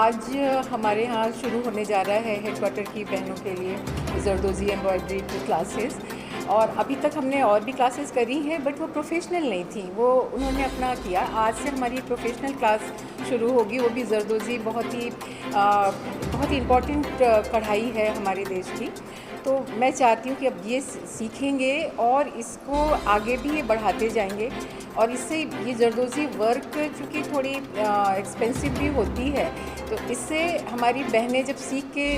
आज हमारे यहाँ शुरू होने जा रहा है हेडक्वार्टर की बहनों के लिए जरदोज़ी एम्ब्रॉयडरी की क्लासेस। और अभी तक हमने और भी क्लासेस करी हैं, बट वो प्रोफेशनल नहीं थी, वो उन्होंने अपना किया। आज से हमारी प्रोफेशनल क्लास शुरू होगी, वो भी जरदोज़ी बहुत ही इम्पॉर्टेंट कढ़ाई है हमारे देश की। तो मैं चाहती हूँ कि अब ये सीखेंगे और इसको आगे भी ये बढ़ाते जाएंगे। और इससे ये जरदोज़ी वर्क चूँकि थोड़ी एक्सपेंसिव भी होती है, तो इससे हमारी बहनें जब सीख के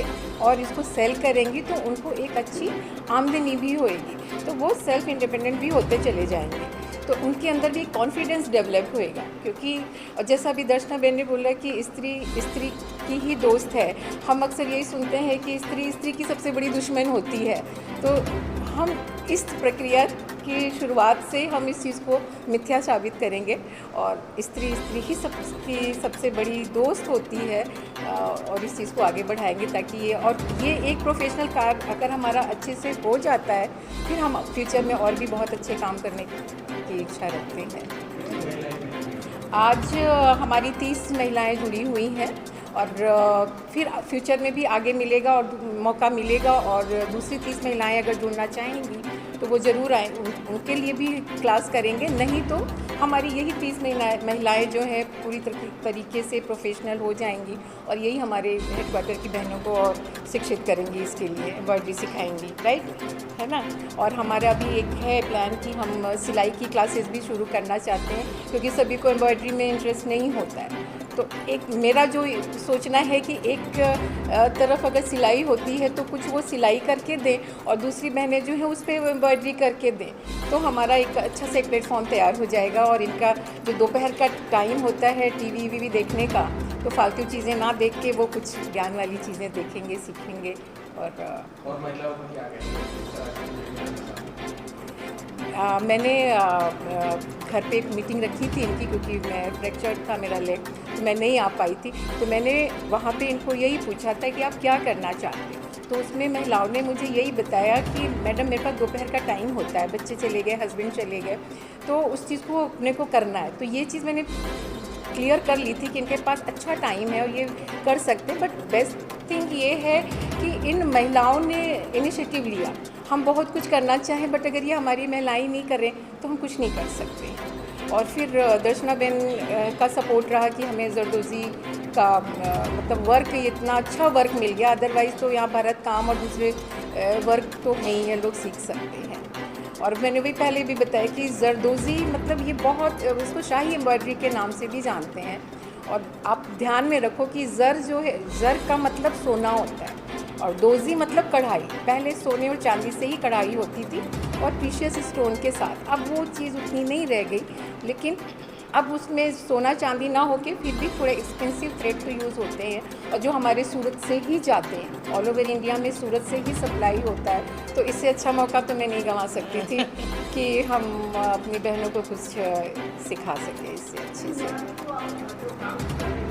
और इसको सेल करेंगी तो उनको एक अच्छी आमदनी भी होएगी, तो वो सेल्फ इंडिपेंडेंट भी होते चले जाएंगे। तो उनके अंदर भी कॉन्फिडेंस डेवलप होएगा, क्योंकि जैसा अभी दर्शना बहन ने बोला कि स्त्री की ही दोस्त है। हम अक्सर यही सुनते हैं कि स्त्री की सबसे बड़ी दुश्मन होती है। तो हम इस प्रक्रिया की शुरुआत से हम इस चीज़ को मिथ्या साबित करेंगे, और स्त्री ही सबसे बड़ी दोस्त होती है, और इस चीज़ को आगे बढ़ाएंगे ताकि ये एक प्रोफेशनल कार्य अगर हमारा अच्छे से हो जाता है, फिर हम फ्यूचर में और भी बहुत अच्छे काम करने की इच्छा रखते हैं। आज हमारी 30 महिलाएं जुड़ी हुई हैं, और फिर फ्यूचर में भी आगे मिलेगा और मौका मिलेगा, और दूसरी 30 महिलाएं अगर जुड़ना चाहेंगी तो वो ज़रूर आएँ, उनके लिए भी क्लास करेंगे। नहीं तो हमारी यही 30 महिलाएं जो हैं पूरी तरीके से प्रोफेशनल हो जाएंगी, और यही हमारे हेडक्वार्टर की बहनों को और शिक्षित करेंगी, इसके लिए एम्ब्रॉयडरी सिखाएंगी, राइट, है ना। और हमारा अभी एक है प्लान कि हम सिलाई की क्लासेस भी शुरू करना चाहते हैं, क्योंकि सभी को एम्ब्रॉयडरी में इंटरेस्ट नहीं होता है। तो एक मेरा जो सोचना है कि एक तरफ अगर सिलाई होती है तो कुछ वो सिलाई करके दें, और दूसरी बहनें जो हैं उस पर एम्ब्रॉयडरी करके दें, तो हमारा एक अच्छा से प्लेटफॉर्म तैयार हो जाएगा। और इनका जो दोपहर का टाइम होता है टीवी देखने का, तो फालतू चीज़ें ना देख के वो कुछ ज्ञान वाली चीज़ें देखेंगे, सीखेंगे। और महिलाओं को क्या मैंने घर पे एक मीटिंग रखी थी इनकी, क्योंकि मैं फ्रैक्चर्ड था मेरा लेग, तो मैं नहीं आ पाई थी। तो मैंने वहाँ पे इनको यही पूछा था कि आप क्या करना चाहते हैं। तो उसमें महिलाओं ने मुझे यही बताया कि मैडम मेरे पास दोपहर का टाइम होता है, बच्चे चले गए, हस्बैंड चले गए, तो उस चीज़ को अपने को करना है। तो ये चीज़ मैंने क्लियर कर ली थी कि इनके पास अच्छा टाइम है और ये कर सकते हैं। बट बेस्ट थिंग ये है कि इन महिलाओं ने इनिशिएटिव लिया। हम बहुत कुछ करना चाहें, बट अगर ये हमारी महिलाएं नहीं करें तो हम कुछ नहीं कर सकते। और फिर दर्शना बहन का सपोर्ट रहा कि हमें जरदोज़ी का मतलब वर्क, इतना अच्छा वर्क मिल गया। अदरवाइज़ तो यहाँ भरत काम और दूसरे वर्क तो नहीं है, लोग सीख सकते हैं। और मैंने भी पहले भी बताया कि जरदोज़ी मतलब ये बहुत, उसको शाही एम्ब्रॉयडरी के नाम से भी जानते हैं। और आप ध्यान में रखो कि ज़र जो है, ज़र का मतलब सोना होता है, और दोज़ी मतलब कढ़ाई। पहले सोने और चांदी से ही कढ़ाई होती थी, और प्रीशियस स्टोन के साथ। अब वो चीज़ उतनी नहीं रह गई, लेकिन अब उसमें सोना चांदी ना होके फिर भी थोड़े एक्सपेंसिव थ्रेड तो यूज़ होते हैं, और जो हमारे सूरत से ही जाते हैं। ऑल ओवर इंडिया में सूरत से ही सप्लाई होता है। तो इससे अच्छा मौका तो मैं नहीं गंवा सकती थी कि हम अपनी बहनों को कुछ सिखा सकें इससे अच्छे से।